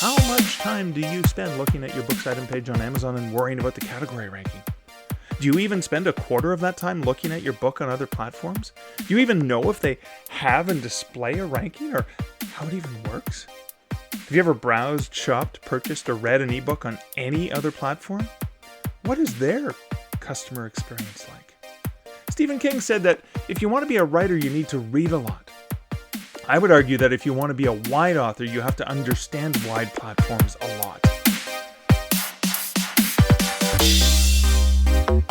How much time do you spend looking at your book's item page on Amazon and worrying about the category ranking? Do you even spend a quarter of that time looking at your book on other platforms? Do you even know if they have and display a ranking or how it even works? Have you ever browsed, shopped, purchased, or read an ebook on any other platform? What is their customer experience like? Stephen King said that if you want to be a writer, you need to read a lot. I would argue that if you want to be a wide author, you have to understand wide platforms a lot.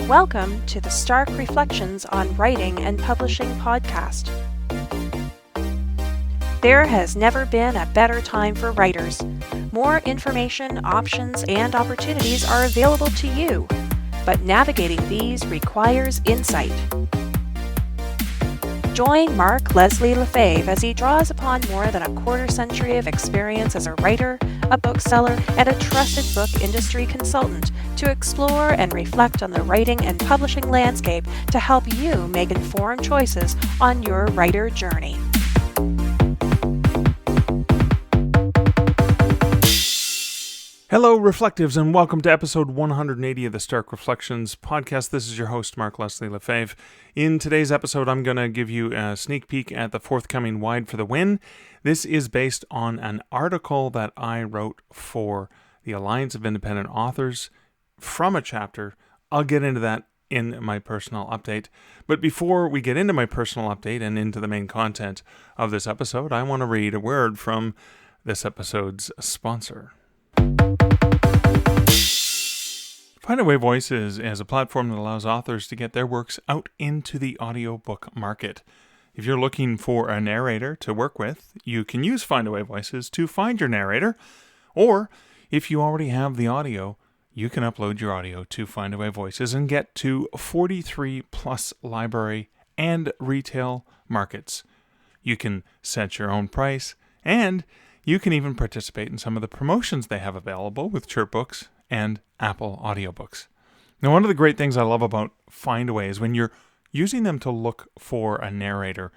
Welcome to the Stark Reflections on Writing and Publishing podcast. There has never been a better time for writers. More information, options, and opportunities are available to you, but navigating these requires insight. Join Mark Leslie Lefebvre as he draws upon more than a quarter century of experience as a writer, a bookseller, and a trusted book industry consultant to explore and reflect on the writing and publishing landscape to help you make informed choices on your writer journey. Hello, Reflectives, and welcome to episode 180 of the Stark Reflections podcast. This is your host, Mark Leslie Lefebvre. In today's episode, I'm going to give you a sneak peek at the forthcoming Wide for the Win. This is based on an article that I wrote for the Alliance of Independent Authors from a chapter. I'll get into that in my personal update. But before we get into my personal update and into the main content of this episode, I want to read a word from this episode's sponsor. Findaway Voices is a platform that allows authors to get their works out into the audiobook market. If you're looking for a narrator to work with, you can use Findaway Voices to find your narrator, or if you already have the audio, you can upload your audio to Findaway Voices and get to 43 plus library and retail markets. You can set your own price, and you can even participate in some of the promotions they have available with Chirp Books and Apple audiobooks. Now, one of the great things I love about Findaway is when you're using them to look for a narrator,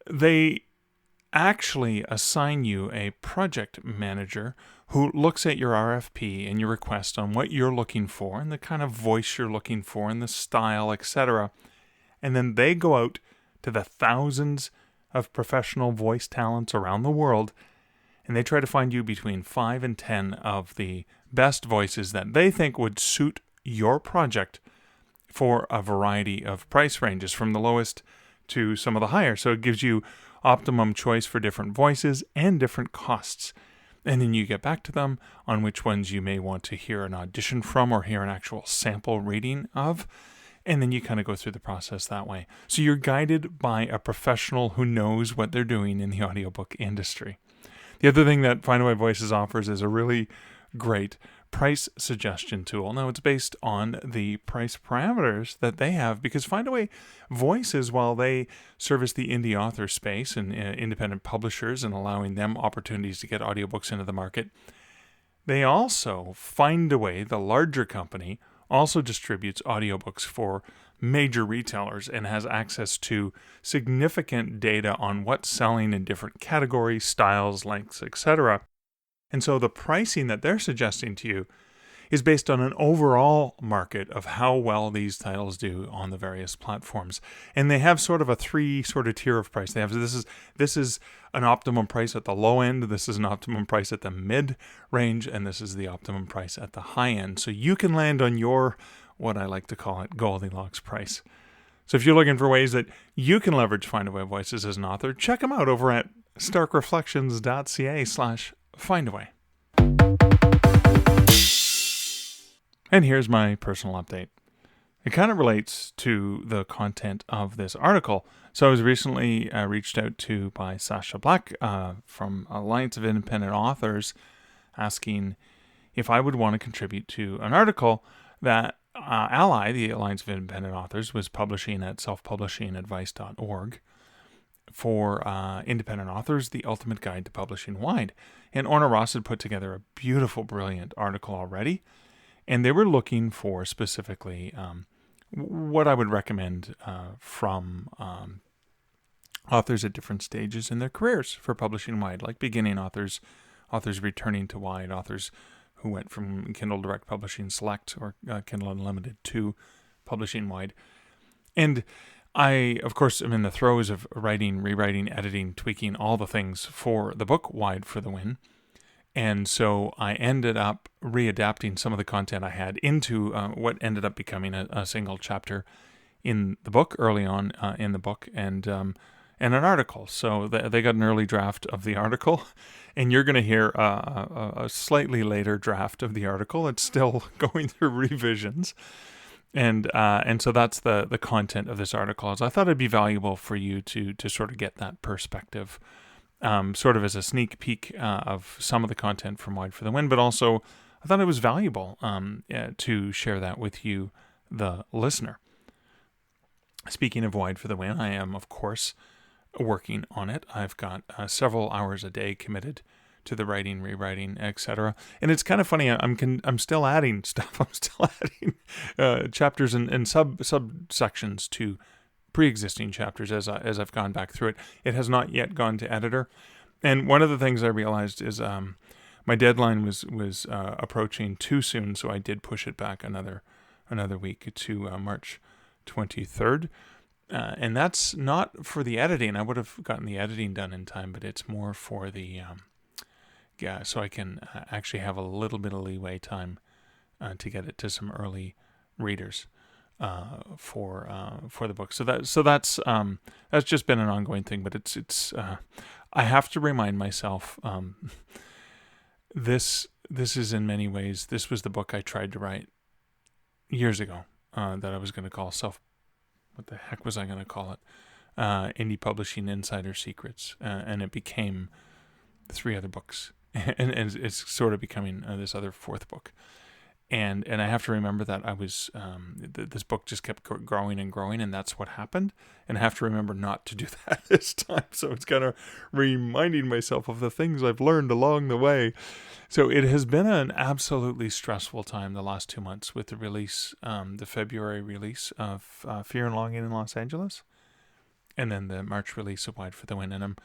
they actually assign you a project manager who looks at your RFP and your request on what you're looking for and the kind of voice you're looking for and the style, etc. And then they go out to the thousands of professional voice talents around the world, and they try to find you between 5 and 10 of the best voices that they think would suit your project for a variety of price ranges, from the lowest to some of the higher. So it gives you optimum choice for different voices and different costs. And then you get back to them on which ones you may want to hear an audition from or hear an actual sample reading of. And then you kind of go through the process that way. So you're guided by a professional who knows what they're doing in the audiobook industry. The other thing that Findaway Voices offers is a really great price suggestion tool. Now, it's based on the price parameters that they have, because Findaway Voices, while they service the indie author space and independent publishers and allowing them opportunities to get audiobooks into the market, they also, Findaway, the larger company, also distributes audiobooks for major retailers and has access to significant data on what's selling in different categories, styles, lengths, etc. And so the pricing that they're suggesting to you is based on an overall market of how well these titles do on the various platforms. And they have sort of a three tier of price. They have this is an optimum price at the low end, this is an optimum price at the mid range, and this is the optimum price at the high end. So you can land on your, what I like to call it, Goldilocks price. So if you're looking for ways that you can leverage Findaway Voices as an author, check them out over at starkreflections.ca/Findaway. And here's my personal update. It kind of relates to the content of this article. So I was recently reached out to by Sasha Black from Alliance of Independent Authors, asking if I would want to contribute to an article that Ally, the Alliance of Independent Authors, was publishing at selfpublishingadvice.org for independent authors, The Ultimate Guide to Publishing Wide. And Orna Ross had put together a beautiful, brilliant article already, and they were looking for specifically what I would recommend from authors at different stages in their careers for publishing wide, like beginning authors, authors returning to Wide, authors who went from Kindle Direct Publishing Select or Kindle Unlimited to publishing Wide. And I, of course, am in the throes of writing, rewriting, editing, tweaking, all the things for the book Wide for the Win. And so I ended up readapting some of the content I had into what ended up becoming a single chapter in the book, early on in the book, and an article. So they got an early draft of the article, and you're going to hear a slightly later draft of the article. It's still going through revisions. And so that's the content of this article. As I thought it'd be valuable for you to sort of get that perspective, sort of as a sneak peek of some of the content from Wide for the Win, but also I thought it was valuable to share that with you, the listener. Speaking of Wide for the Win, I am, of course, working on it. I've got several hours a day committed to the writing, rewriting, etc. And it's kind of funny. I'm still adding stuff. I'm still adding chapters and subsections to pre-existing chapters as I've gone back through it. It has not yet gone to editor. And one of the things I realized is my deadline was approaching too soon, so I did push it back another week to March 23rd. And that's not for the editing. I would have gotten the editing done in time, but it's more for the so I can actually have a little bit of leeway time to get it to some early readers for the book. So that's just been an ongoing thing. But it's I have to remind myself this is in many ways, this was the book I tried to write years ago that I was going to call what the heck was I going to call it? Indie Publishing Insider Secrets, and it became 3 other books. And it's sort of becoming this other 4th book, and I have to remember that I was this book just kept growing and growing, and that's what happened. And I have to remember not to do that this time. So it's kind of reminding myself of the things I've learned along the way. So it has been an absolutely stressful time the last 2 months with the release, the February release of Fear and Longing in Los Angeles, and then the March release of Wide for the Win. And I'm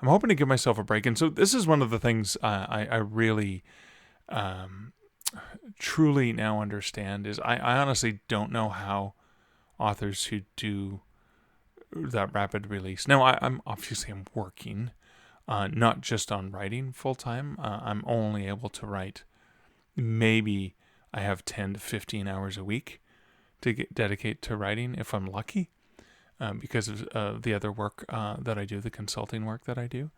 hoping to give myself a break. And so this is one of the things I really truly now understand is I honestly don't know how authors who do that rapid release. Now, I'm working, not just on writing full time. I'm only able to write, maybe I have 10 to 15 hours a week to dedicate to writing if I'm lucky. Because of the other work that I do, the consulting work that I do.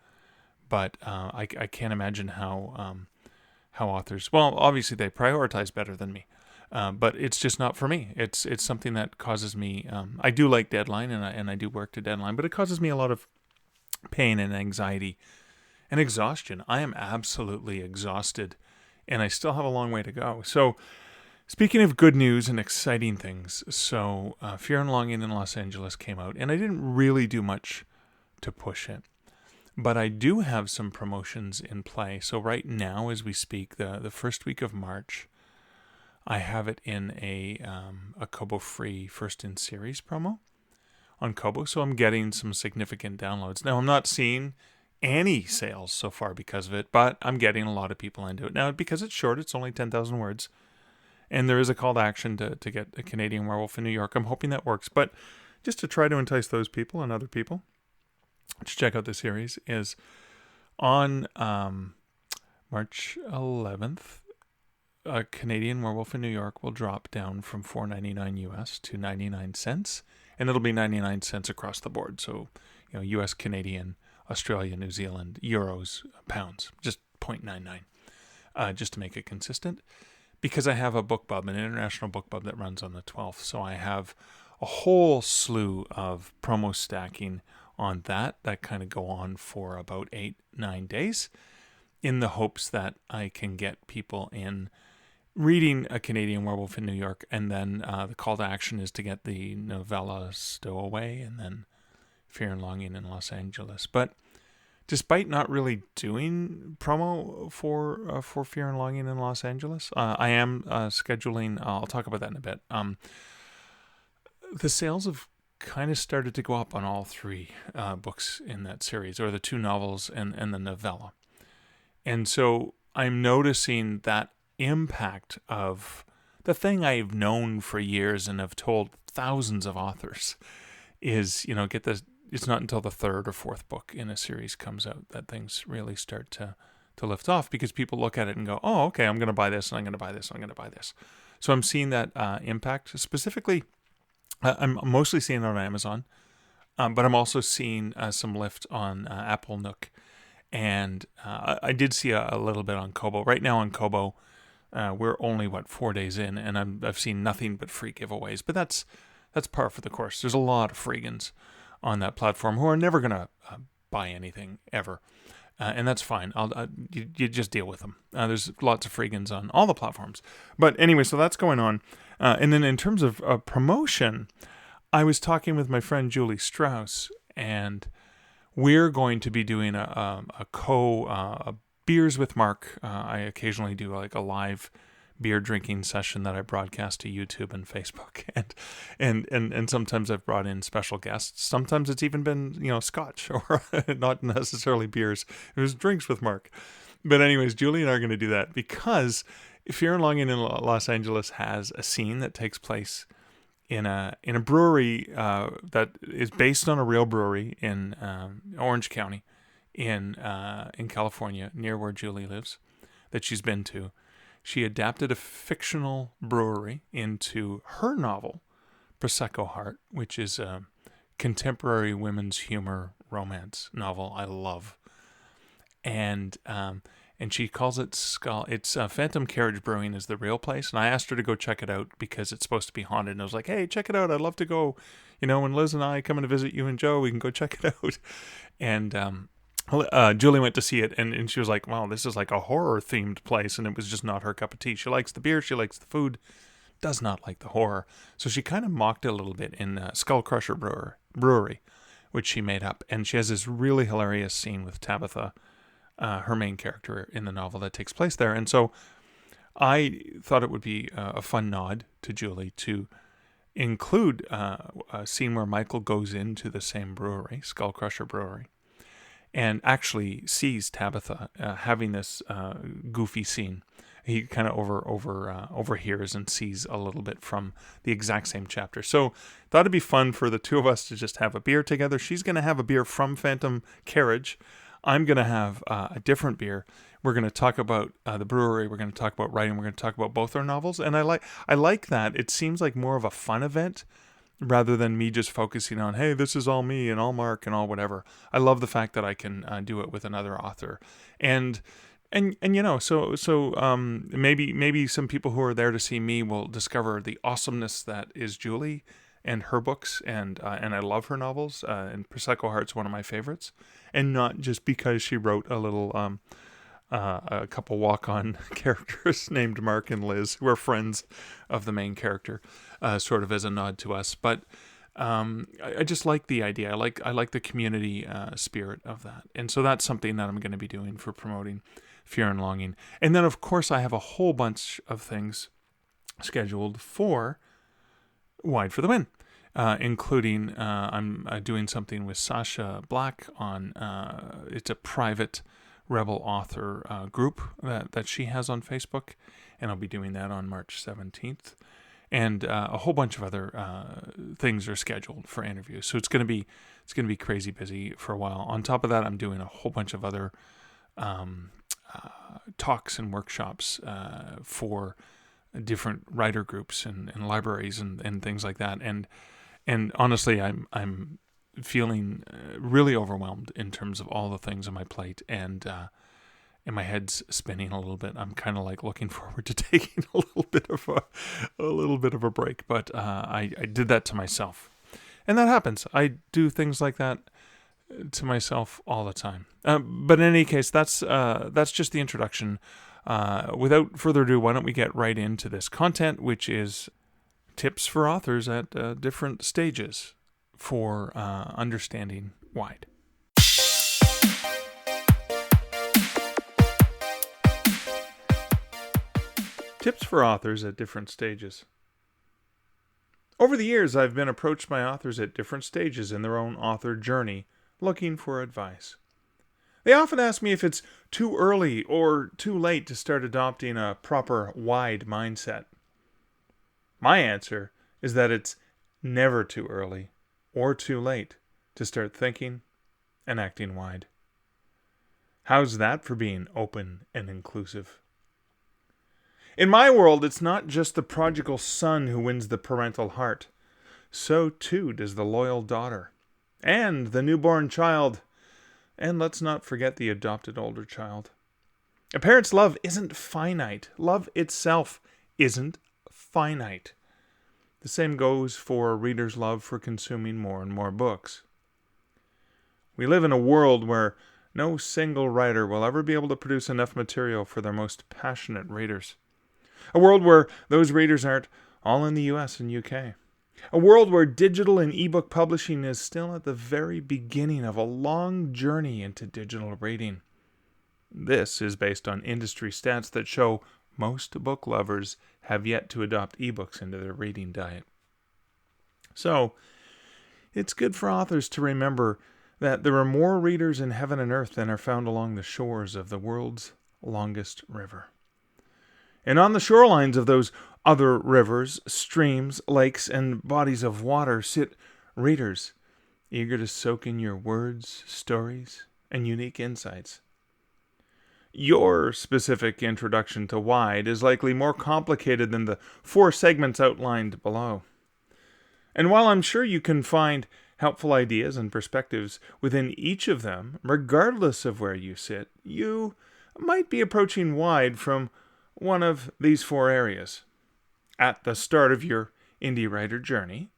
But I can't imagine how authors, well, obviously they prioritize better than me, but it's just not for me. It's something that causes me, I do like deadline and I do work to deadline, but it causes me a lot of pain and anxiety and exhaustion. I am absolutely exhausted, and I still have a long way to go. So speaking of good news and exciting things, so Fear and Longing in Los Angeles came out, and I didn't really do much to push it. But I do have some promotions in play. So right now, as we speak, the first week of March, I have it in a Kobo free first in series promo on Kobo. So I'm getting some significant downloads. Now, I'm not seeing any sales so far because of it, but I'm getting a lot of people into it. Now, because it's short, it's only 10,000 words. And there is a call to action to get a Canadian Werewolf in New York. I'm hoping that works. But just to try to entice those people and other people to check out the series is on March 11th, a Canadian Werewolf in New York will drop down from $4.99 US to 99 cents. And it'll be 99 cents across the board. So, US, Canadian, Australia, New Zealand, euros, pounds, just 0.99, just to make it consistent. Because I have a BookBub, an international BookBub that runs on the 12th. So I have a whole slew of promo stacking on that kind of go on for about 8-9 days in the hopes that I can get people in reading A Canadian Werewolf in New York. And then the call to action is to get the novella Stowaway and then Fear and Longing in Los Angeles. But despite not really doing promo for Fear and Longing in Los Angeles, I am scheduling. I'll talk about that in a bit. The sales have kind of started to go up on all 3 books in that series, or the 2 novels and the novella. And so I'm noticing that impact of the thing I've known for years and have told thousands of authors is, get this. It's not until the third or fourth book in a series comes out that things really start to lift off, because people look at it and go, oh, okay, I'm going to buy this and I'm going to buy this and I'm going to buy this. So I'm seeing that impact. Specifically, I'm mostly seeing it on Amazon, but I'm also seeing some lift on Apple Nook. And I did see a little bit on Kobo. Right now on Kobo, we're only, 4 days in, and I've seen nothing but free giveaways. But that's par for the course. There's a lot of freegans on that platform who are never going to buy anything ever. And that's fine. You just deal with them. There's lots of freegans on all the platforms. But anyway, so that's going on. And then in terms of promotion, I was talking with my friend Julie Strauss, and we're going to be doing a Beers with Mark. I occasionally do like a live beer drinking session that I broadcast to YouTube and Facebook, and sometimes I've brought in special guests. Sometimes it's even been scotch or not necessarily beers. It was drinks with Mark. But anyways, Julie and I are going to do that because Fear and Longing in Los Angeles has a scene that takes place in a brewery that is based on a real brewery in Orange County in California, near where Julie lives, that she's been to. She adapted a fictional brewery into her novel, Prosecco Heart, which is a contemporary women's humor romance novel I love. And she calls it It's Phantom Carriage Brewing is the real place. And I asked her to go check it out because it's supposed to be haunted. And I was like, hey, check it out. I'd love to go. When Liz and I come in to visit you and Joe, we can go check it out. And Julie went to see it, and she was like, wow, this is like a horror-themed place, and it was just not her cup of tea. She likes the beer, she likes the food, does not like the horror. So she kind of mocked it a little bit in Skull Crusher Brewery, which she made up. And she has this really hilarious scene with Tabitha, her main character in the novel, that takes place there. And so I thought it would be a fun nod to Julie to include a scene where Michael goes into the same brewery, Skull Crusher Brewery, and actually sees Tabitha having this goofy scene. He kind of overhears and sees a little bit from the exact same chapter. So thought it'd be fun for the two of us to just have a beer together. She's going to have a beer from Phantom Carriage. I'm going to have a different beer. We're going to talk about the brewery. We're going to talk about writing. We're going to talk about both our novels. And I like that. It seems like more of a fun event, rather than me just focusing on, hey, this is all me and all Mark and all whatever. I love the fact that I can do it with another author, and so maybe some people who are there to see me will discover the awesomeness that is Julie and her books, and I love her novels, and Prosecco Heart's one of my favorites, and not just because she wrote a couple walk-on characters named Mark and Liz, who are friends of the main character, sort of as a nod to us. But I just like the idea. I like the community spirit of that. And so that's something that I'm going to be doing for promoting Fear and Longing. And then, of course, I have a whole bunch of things scheduled for Wide for the Win, including I'm doing something with Sasha Black on, it's a private Rebel author group that she has on Facebook, and I'll be doing that on March 17th. And a whole bunch of other things are scheduled for interviews. So it's going to be crazy busy for a while. On top of that, I'm doing a whole bunch of other talks and workshops for different writer groups and libraries and things like that. And honestly, I'm feeling really overwhelmed in terms of all the things on my plate, and my head's spinning a little bit. I'm kind of like looking forward to taking a little bit of a break, but I did that to myself, and that happens. I do things like that to myself all the time. But in any case, that's just the introduction. Without further ado, why don't we get right into this content, which is tips for authors at different stages for understanding wide. Tips for authors at different stages. Over the years, I've been approached by authors at different stages in their own author journey, looking for advice. They often ask me if it's too early or too late to start adopting a proper wide mindset. My answer is that it's never too early or too late to start thinking and acting wide. How's that for being open and inclusive? In my world, it's not just the prodigal son who wins the parental heart. So too does the loyal daughter, and the newborn child, and let's not forget the adopted older child. A parent's love isn't finite. Love itself isn't finite. The same goes for a reader's love for consuming more and more books. We live in a world where no single writer will ever be able to produce enough material for their most passionate readers. A world where those readers aren't all in the US and UK. A world where digital and ebook publishing is still at the very beginning of a long journey into digital reading. This is based on industry stats that show most book lovers have yet to adopt ebooks into their reading diet. So, it's good for authors to remember that there are more readers in heaven and earth than are found along the shores of the world's longest river. And on the shorelines of those other rivers, streams, lakes, and bodies of water sit readers, eager to soak in your words, stories, and unique insights. Your specific introduction to Wide is likely more complicated than the 4 segments outlined below. And while I'm sure you can find helpful ideas and perspectives within each of them, regardless of where you sit, you might be approaching Wide from one of these 4 areas. At the start of your indie writer journey,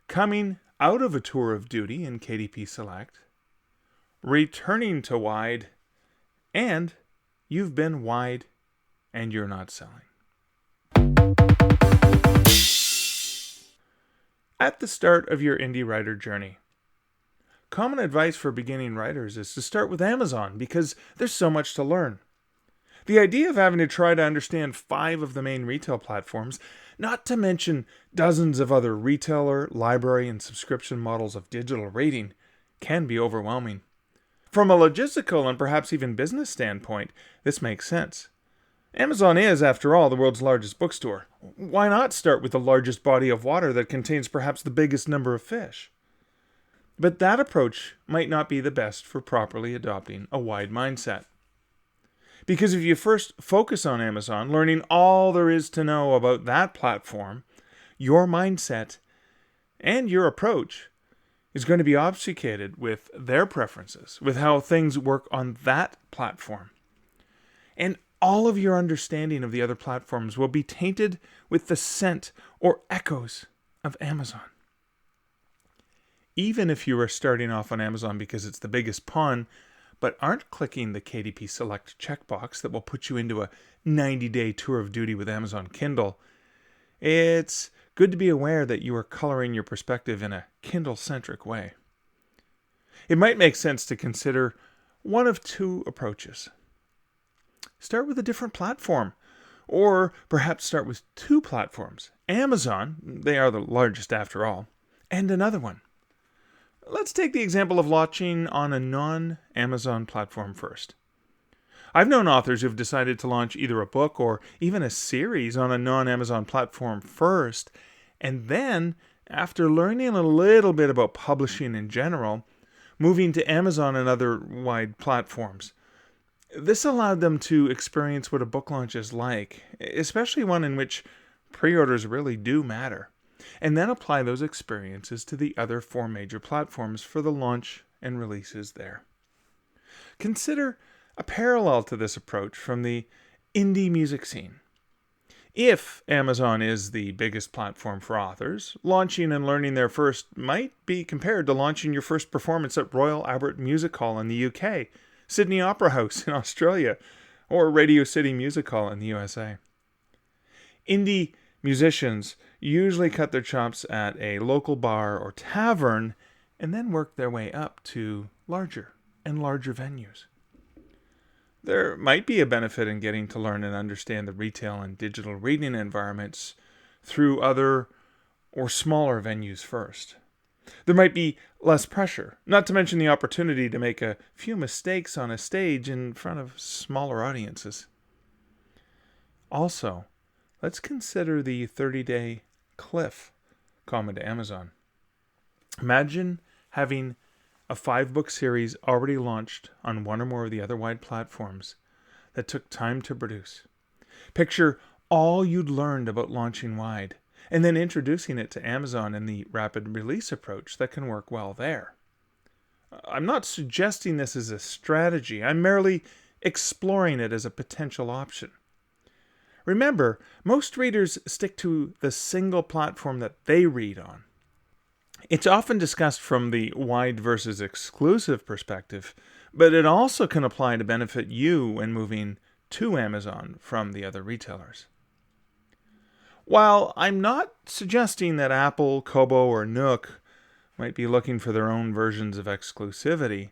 coming out of a tour of duty in KDP Select, returning to Wide, and you've been wide and you're not selling. At the start of your indie writer journey, common advice for beginning writers is to start with Amazon because there's so much to learn. The idea of having to try to understand 5 of the main retail platforms, not to mention dozens of other retailer, library, and subscription models of digital reading, can be overwhelming. From a logistical and perhaps even business standpoint, this makes sense. Amazon is, after all, the world's largest bookstore. Why not start with the largest body of water that contains perhaps the biggest number of fish? But that approach might not be the best for properly adopting a wide mindset. Because if you first focus on Amazon, learning all there is to know about that platform, your mindset and your approach is going to be obfuscated with their preferences, with how things work on that platform. And all of your understanding of the other platforms will be tainted with the scent or echoes of Amazon. Even if you are starting off on Amazon because it's the biggest pawn, but aren't clicking the KDP Select checkbox that will put you into a 90-day tour of duty with Amazon Kindle, it's good to be aware that you are coloring your perspective in a Kindle-centric way. It might make sense to consider one of 2 approaches. Start with a different platform, or perhaps start with 2 platforms. Amazon, they are the largest after all, and another one. Let's take the example of launching on a non-Amazon platform first. I've known authors who've decided to launch either a book or even a series on a non-Amazon platform first, and then, after learning a little bit about publishing in general, moving to Amazon and other wide platforms. This allowed them to experience what a book launch is like, especially one in which pre-orders really do matter, and then apply those experiences to the other 4 major platforms for the launch and releases there. Consider a parallel to this approach from the indie music scene. If Amazon is the biggest platform for authors, launching and learning there first might be compared to launching your first performance at Royal Albert Music Hall in the UK, Sydney Opera House in Australia, or Radio City Music Hall in the USA. Indie musicians usually cut their chops at a local bar or tavern and then work their way up to larger and larger venues. There might be a benefit in getting to learn and understand the retail and digital reading environments through other or smaller venues first. There might be less pressure, not to mention the opportunity to make a few mistakes on a stage in front of smaller audiences. Also, let's consider the 30-day cliff common to Amazon. Imagine having a 5-book series already launched on one or more of the other wide platforms that took time to produce. Picture all you'd learned about launching wide, and then introducing it to Amazon and the rapid release approach that can work well there. I'm not suggesting this is a strategy. I'm merely exploring it as a potential option. Remember, most readers stick to the single platform that they read on. It's often discussed from the wide versus exclusive perspective, but it also can apply to benefit you when moving to Amazon from the other retailers. While I'm not suggesting that Apple, Kobo, or Nook might be looking for their own versions of exclusivity,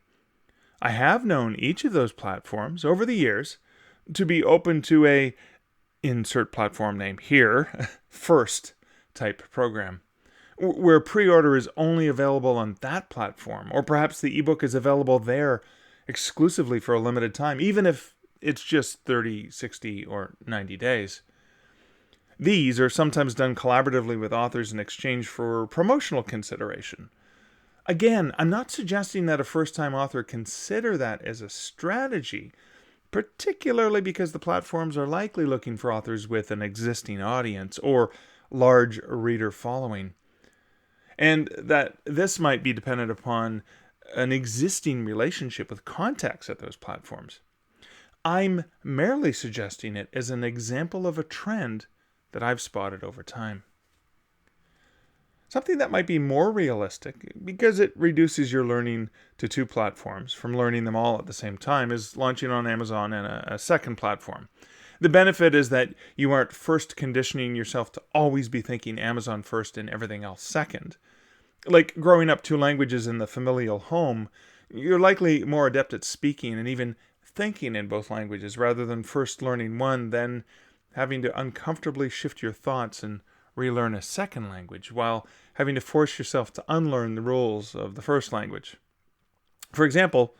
I have known each of those platforms over the years to be open to a, insert platform name here, first type program, where pre-order is only available on that platform, or perhaps the ebook is available there exclusively for a limited time, even if it's just 30, 60, or 90 days. These are sometimes done collaboratively with authors in exchange for promotional consideration. Again, I'm not suggesting that a first-time author consider that as a strategy, particularly because the platforms are likely looking for authors with an existing audience or large reader following, and that this might be dependent upon an existing relationship with contacts at those platforms. I'm merely suggesting it as an example of a trend that I've spotted over time. Something that might be more realistic, because it reduces your learning to 2 platforms from learning them all at the same time, is launching on Amazon and a second platform. The benefit is that you aren't first conditioning yourself to always be thinking Amazon first and everything else second. Like growing up 2 languages in the familial home, you're likely more adept at speaking and even thinking in both languages, rather than first learning one, then having to uncomfortably shift your thoughts and relearn a second language, while having to force yourself to unlearn the rules of the first language. For example,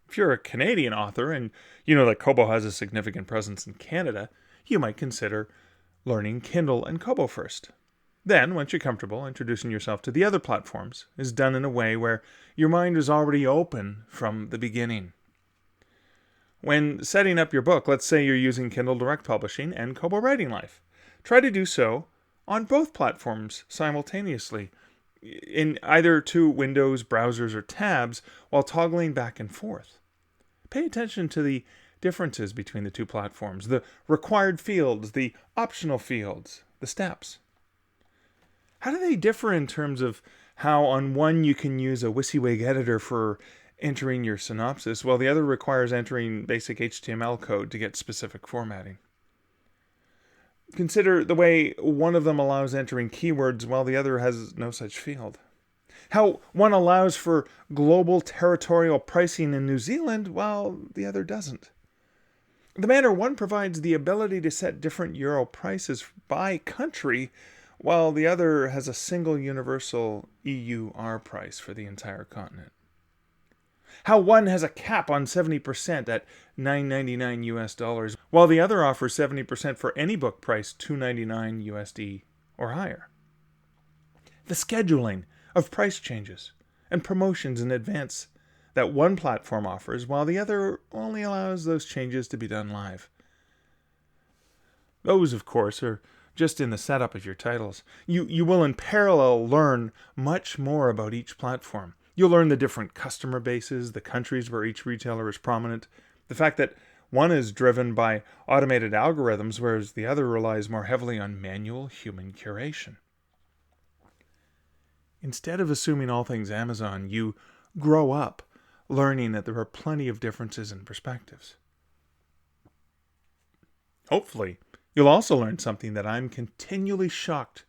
if you're a Canadian author and you know that Kobo has a significant presence in Canada, you might consider learning Kindle and Kobo first. Then, once you're comfortable, introducing yourself to the other platforms is done in a way where your mind is already open from the beginning. When setting up your book, let's say you're using Kindle Direct Publishing and Kobo Writing Life. Try to do so on both platforms simultaneously, in either 2 windows, browsers, or tabs, while toggling back and forth. Pay attention to the differences between the 2 platforms, the required fields, the optional fields, the steps. How do they differ in terms of how on one you can use a WYSIWYG editor for entering your synopsis, while the other requires entering basic HTML code to get specific formatting? Consider the way one of them allows entering keywords while the other has no such field. How one allows for global territorial pricing in New Zealand while the other doesn't. The manner one provides the ability to set different euro prices by country, while the other has a single universal EUR price for the entire continent. How one has a cap on 70% at $9.99 US, while the other offers 70% for any book price $2.99 USD or higher. The scheduling of price changes and promotions in advance that one platform offers, while the other only allows those changes to be done live. Those, of course, are just in the setup of your titles. You will in parallel learn much more about each platform. You'll learn the different customer bases, the countries where each retailer is prominent, the fact that one is driven by automated algorithms, whereas the other relies more heavily on manual human curation. Instead of assuming all things Amazon, you grow up learning that there are plenty of differences and perspectives. Hopefully, you'll also learn something that I'm continually shocked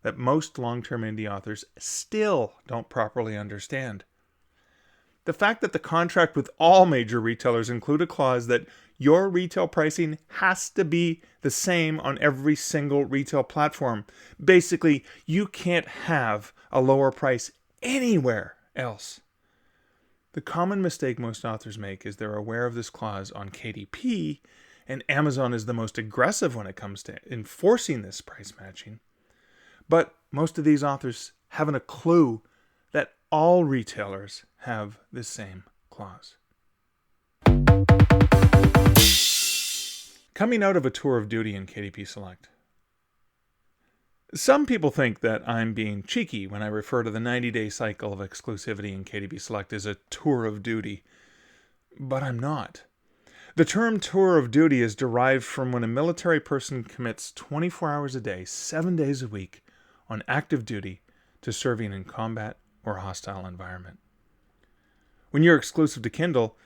that most long-term indie authors still don't properly understand. The fact that the contract with all major retailers include a clause that your retail pricing has to be the same on every single retail platform. Basically, you can't have a lower price anywhere else. The common mistake most authors make is they're aware of this clause on KDP, and Amazon is the most aggressive when it comes to enforcing this price matching. But most of these authors haven't a clue that all retailers have this same clause. Coming out of a tour of duty in KDP Select. Some people think that I'm being cheeky when I refer to the 90-day cycle of exclusivity in KDP Select as a tour of duty, but I'm not. The term tour of duty is derived from when a military person commits 24 hours a day, 7 days a week, on active duty to serving in combat or hostile environment. When you're exclusive to Kindle,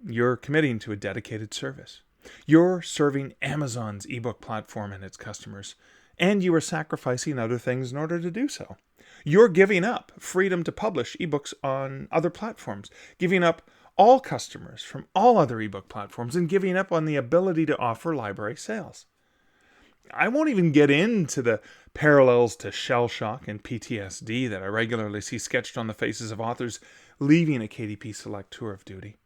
you're committing to a dedicated service. You're serving Amazon's ebook platform and its customers, and you are sacrificing other things in order to do so. You're giving up freedom to publish ebooks on other platforms, giving up all customers from all other ebook platforms, and giving up on the ability to offer library sales. I won't even get into the parallels to shell shock and PTSD that I regularly see sketched on the faces of authors leaving a KDP Select tour of duty.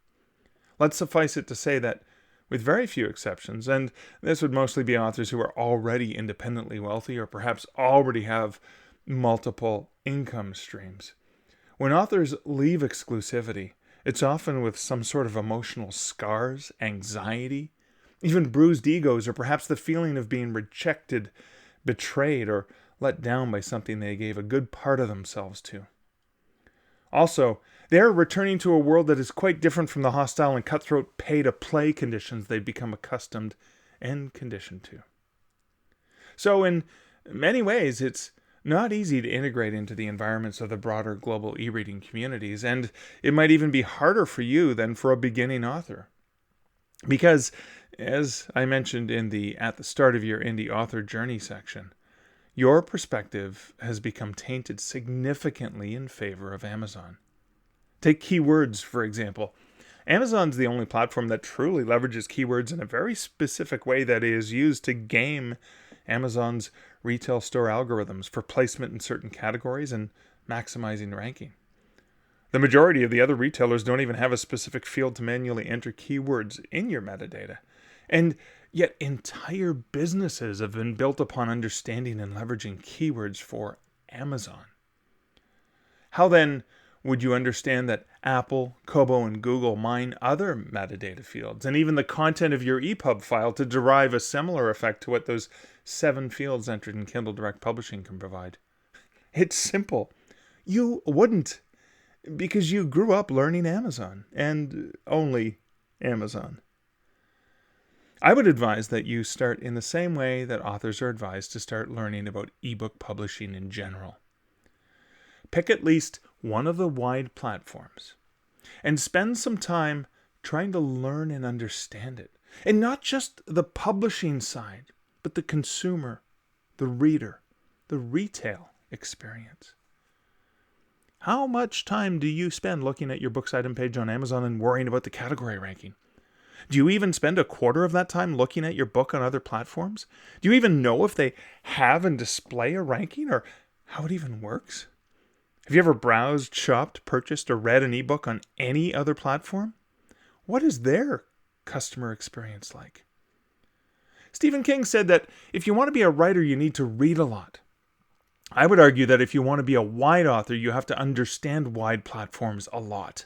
Let's suffice it to say that, with very few exceptions, and this would mostly be authors who are already independently wealthy or perhaps already have multiple income streams. When authors leave exclusivity, it's often with some sort of emotional scars, anxiety, even bruised egos, or perhaps the feeling of being rejected, betrayed, or let down by something they gave a good part of themselves to. Also, they are returning to a world that is quite different from the hostile and cutthroat pay-to-play conditions they've become accustomed and conditioned to. So in many ways, it's not easy to integrate into the environments of the broader global e-reading communities, and it might even be harder for you than for a beginning author. Because, as I mentioned in the At the Start of Your Indie Author Journey section, your perspective has become tainted significantly in favor of Amazon. Take keywords, for example. Amazon's the only platform that truly leverages keywords in a very specific way that is used to game Amazon's retail store algorithms for placement in certain categories and maximizing ranking. The majority of the other retailers don't even have a specific field to manually enter keywords in your metadata. And yet entire businesses have been built upon understanding and leveraging keywords for Amazon. How then would you understand that Apple, Kobo, and Google mine other metadata fields, and even the content of your EPUB file to derive a similar effect to what those 7 fields entered in Kindle Direct Publishing can provide? It's simple. You wouldn't, because you grew up learning Amazon, and only Amazon. I would advise that you start in the same way that authors are advised to start learning about ebook publishing in general. Pick at least one of the wide platforms and spend some time trying to learn and understand it. And not just the publishing side, but the consumer, the reader, the retail experience. How much time do you spend looking at your book's item page on Amazon and worrying about the category ranking? Do you even spend a quarter of that time looking at your book on other platforms? Do you even know if they have and display a ranking or how it even works? Have you ever browsed, shopped, purchased, or read an ebook on any other platform? What is their customer experience like? Stephen King said that if you want to be a writer, you need to read a lot. I would argue that if you want to be a wide author, you have to understand wide platforms a lot.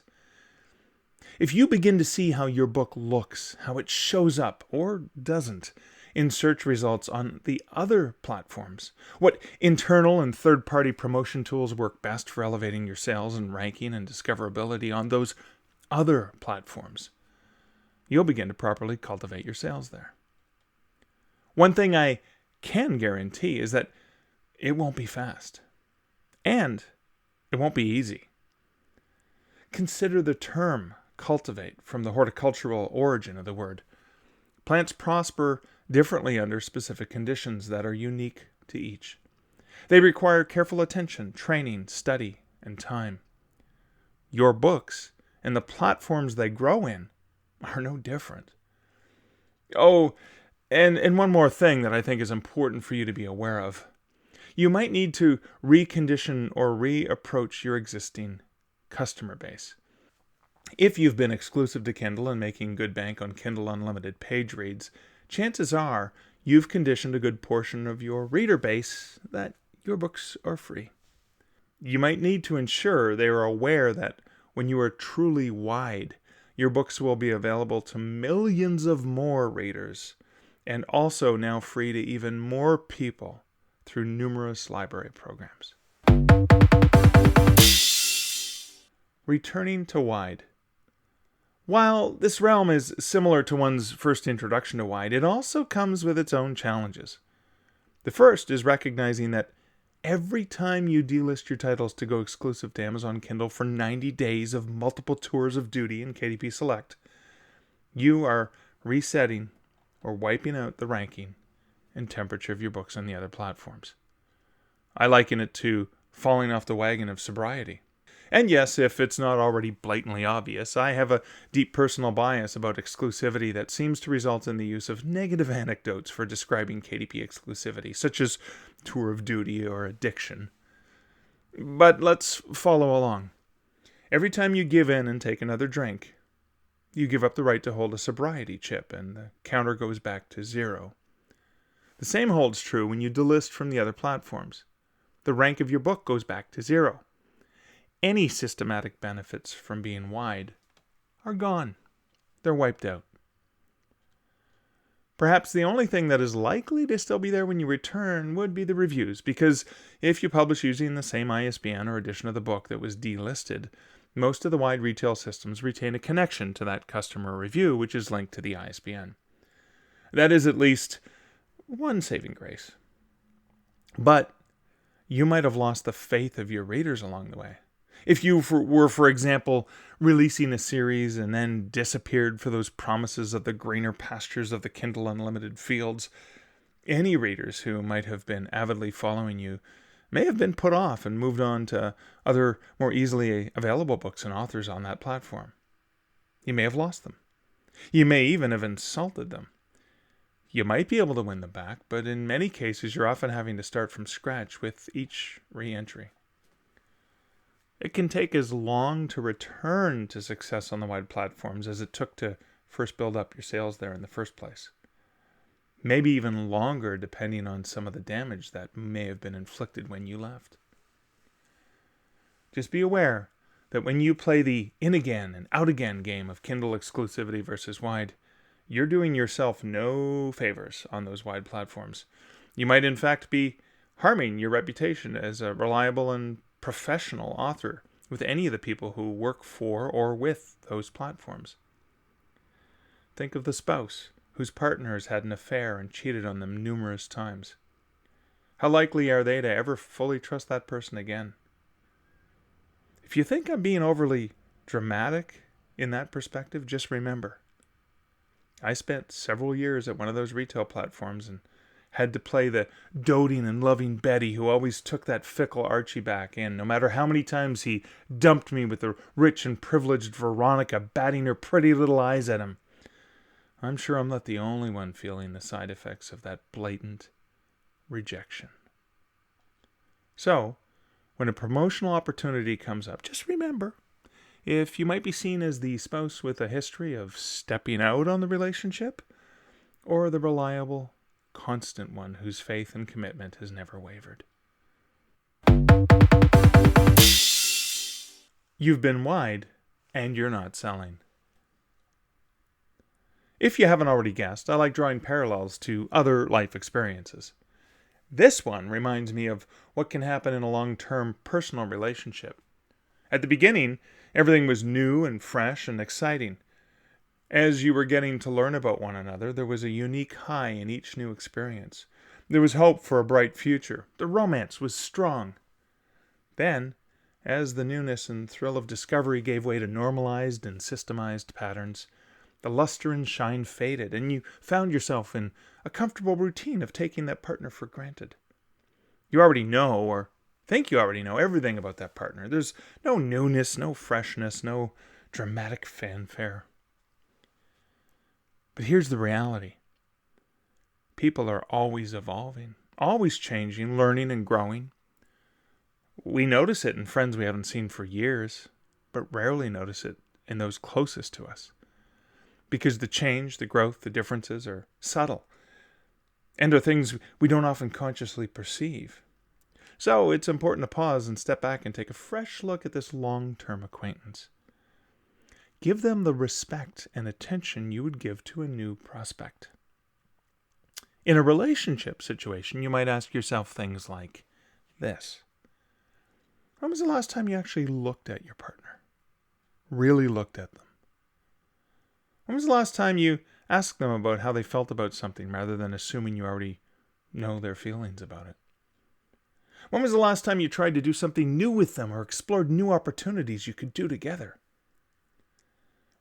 If you begin to see how your book looks, how it shows up, or doesn't, in search results on the other platforms, what internal and third-party promotion tools work best for elevating your sales and ranking and discoverability on those other platforms, you'll begin to properly cultivate your sales there. One thing I can guarantee is that it won't be fast, and it won't be easy. Consider the term cultivate from the horticultural origin of the word. Plants prosper differently under specific conditions that are unique to each. They require careful attention, training, study, and time. Your books and the platforms they grow in are no different. Oh, and one more thing that I think is important for you to be aware of. You might need to recondition or reapproach your existing customer base. If you've been exclusive to Kindle and making good bank on Kindle Unlimited page reads, chances are you've conditioned a good portion of your reader base that your books are free. You might need to ensure they are aware that when you are truly wide, your books will be available to millions of more readers, and also now free to even more people through numerous library programs. Returning to wide. While this realm is similar to one's first introduction to wide, it also comes with its own challenges. The first is recognizing that every time you delist your titles to go exclusive to Amazon Kindle for 90 days of multiple tours of duty in KDP Select, you are resetting or wiping out the ranking and temperature of your books on the other platforms. I liken it to falling off the wagon of sobriety. And yes, if it's not already blatantly obvious, I have a deep personal bias about exclusivity that seems to result in the use of negative anecdotes for describing KDP exclusivity, such as tour of duty or addiction. But let's follow along. Every time you give in and take another drink, you give up the right to hold a sobriety chip, and the counter goes back to 0. The same holds true when you delist from the other platforms. The rank of your book goes back to 0. Any systematic benefits from being wide are gone. They're wiped out. Perhaps the only thing that is likely to still be there when you return would be the reviews, because if you publish using the same ISBN or edition of the book that was delisted, most of the wide retail systems retain a connection to that customer review, which is linked to the ISBN. That is at least one saving grace. But you might have lost the faith of your readers along the way. If you were, for example, releasing a series and then disappeared for those promises of the greener pastures of the Kindle Unlimited fields, any readers who might have been avidly following you may have been put off and moved on to other more easily available books and authors on that platform. You may have lost them. You may even have insulted them. You might be able to win them back, but in many cases you're often having to start from scratch with each re-entry. It can take as long to return to success on the wide platforms as it took to first build up your sales there in the first place. Maybe even longer depending on some of the damage that may have been inflicted when you left. Just be aware that when you play the in again and out again game of Kindle exclusivity versus wide, you're doing yourself no favors on those wide platforms. You might in fact be harming your reputation as a reliable and professional author with any of the people who work for or with those platforms. Think of the spouse whose partner has had an affair and cheated on them numerous times. How likely are they to ever fully trust that person again? If you think I'm being overly dramatic in that perspective, just remember, I spent several years at one of those retail platforms and had to play the doting and loving Betty who always took that fickle Archie back in, no matter how many times he dumped me with the rich and privileged Veronica batting her pretty little eyes at him. I'm sure I'm not the only one feeling the side effects of that blatant rejection. So, when a promotional opportunity comes up, just remember, if you might be seen as the spouse with a history of stepping out on the relationship, or the reliable, constant one whose faith and commitment has never wavered. You've been wide, and you're not selling. If you haven't already guessed, I like drawing parallels to other life experiences. This one reminds me of what can happen in a long-term personal relationship. At the beginning, everything was new and fresh and exciting. As you were getting to learn about one another, there was a unique high in each new experience. There was hope for a bright future. The romance was strong. Then, as the newness and thrill of discovery gave way to normalized and systemized patterns, the luster and shine faded, and you found yourself in a comfortable routine of taking that partner for granted. You already know, or think you already know, everything about that partner. There's no newness, no freshness, no dramatic fanfare. But here's the reality. People are always evolving, always changing, learning and growing. We notice it in friends we haven't seen for years, but rarely notice it in those closest to us. Because the change, the growth, the differences are subtle and are things we don't often consciously perceive. So it's important to pause and step back and take a fresh look at this long-term acquaintance. Give them the respect and attention you would give to a new prospect. In a relationship situation, you might ask yourself things like this. When was the last time you actually looked at your partner? Really looked at them? When was the last time you asked them about how they felt about something rather than assuming you already know their feelings about it? When was the last time you tried to do something new with them or explored new opportunities you could do together?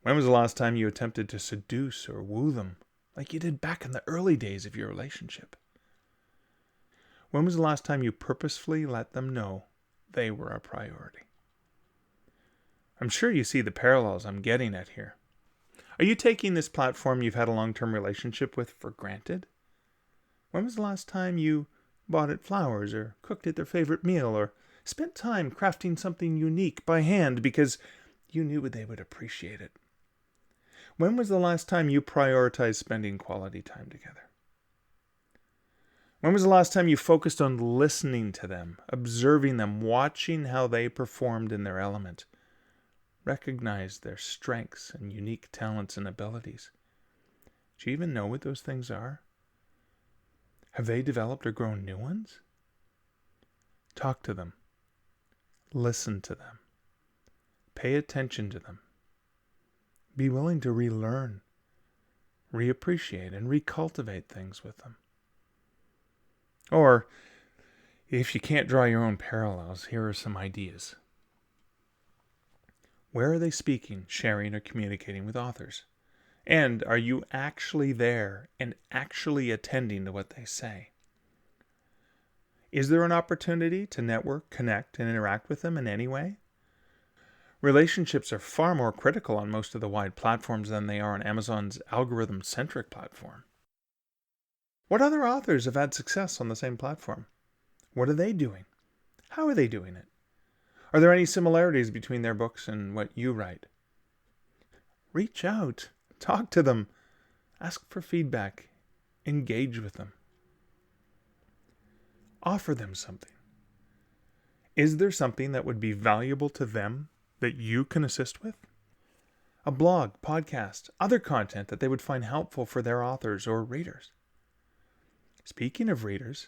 When was the last time you attempted to seduce or woo them like you did back in the early days of your relationship? When was the last time you purposefully let them know they were a priority? I'm sure you see the parallels I'm getting at here. Are you taking this platform you've had a long-term relationship with for granted? When was the last time you bought it flowers or cooked it their favorite meal or spent time crafting something unique by hand because you knew they would appreciate it? When was the last time you prioritized spending quality time together? When was the last time you focused on listening to them, observing them, watching how they performed in their element? Recognized their strengths and unique talents and abilities. Do you even know what those things are? Have they developed or grown new ones? Talk to them. Listen to them. Pay attention to them. Be willing to relearn, reappreciate, and recultivate things with them. Or, if you can't draw your own parallels, here are some ideas. Where are they speaking, sharing, or communicating with authors? And are you actually there and actually attending to what they say? Is there an opportunity to network, connect, and interact with them in any way? Relationships are far more critical on most of the wide platforms than they are on Amazon's algorithm-centric platform. What other authors have had success on the same platform? What are they doing? How are they doing it? Are there any similarities between their books and what you write? Reach out. Talk to them. Ask for feedback. Engage with them. Offer them something. Is there something that would be valuable to them that you can assist with? A blog, podcast, other content that they would find helpful for their authors or readers. Speaking of readers,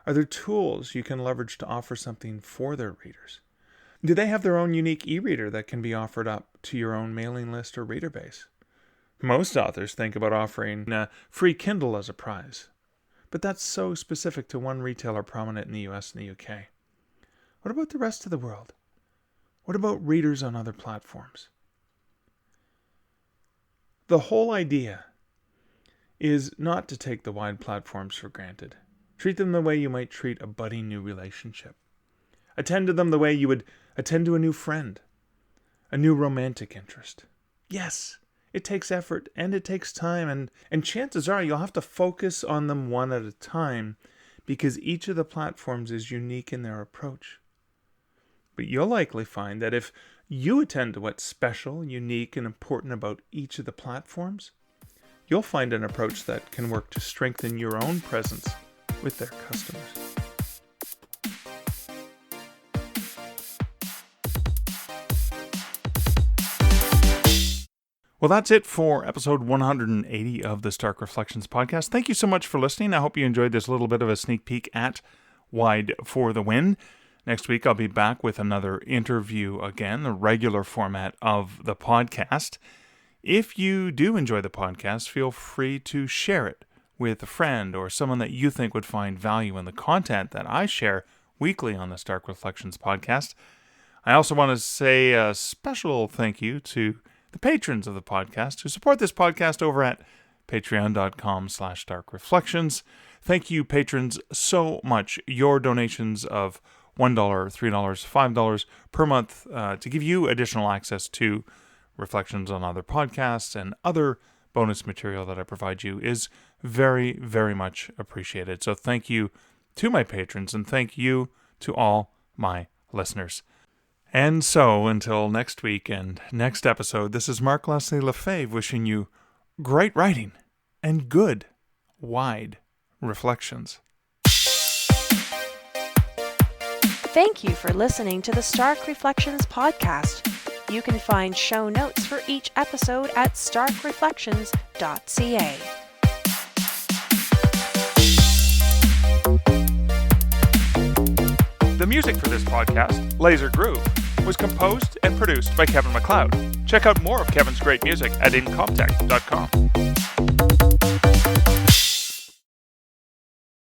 are there tools you can leverage to offer something for their readers? Do they have their own unique e-reader that can be offered up to your own mailing list or reader base? Most authors think about offering a free Kindle as a prize, but that's so specific to one retailer prominent in the US and the UK. What about the rest of the world? What about readers on other platforms? The whole idea is not to take the wide platforms for granted. Treat them the way you might treat a budding new relationship. Attend to them the way you would attend to a new friend, a new romantic interest. Yes, it takes effort and it takes time, and chances are you'll have to focus on them one at a time because each of the platforms is unique in their approach. But you'll likely find that if you attend to what's special, unique, and important about each of the platforms, you'll find an approach that can work to strengthen your own presence with their customers. Well, that's it for episode 180 of the Stark Reflections podcast. Thank you so much for listening. I hope you enjoyed this little bit of a sneak peek at Wide for the Win. Next week, I'll be back with another interview again, the regular format of the podcast. If you do enjoy the podcast, feel free to share it with a friend or someone that you think would find value in the content that I share weekly on the Stark Reflections podcast. I also want to say a special thank you to the patrons of the podcast who support this podcast over at patreon.com/starkreflections. Thank you, patrons, so much. Your donations of $1, $3, $5 per month to give you additional access to reflections on other podcasts and other bonus material that I provide you is very, very much appreciated. So thank you to my patrons, and thank you to all my listeners. And so, until next week and next episode, this is Mark Leslie Lefebvre wishing you great writing and good, wide reflections. Thank you for listening to the Stark Reflections podcast. You can find show notes for each episode at starkreflections.ca. The music for this podcast, Laser Groove, was composed and produced by Kevin MacLeod. Check out more of Kevin's great music at incomptech.com.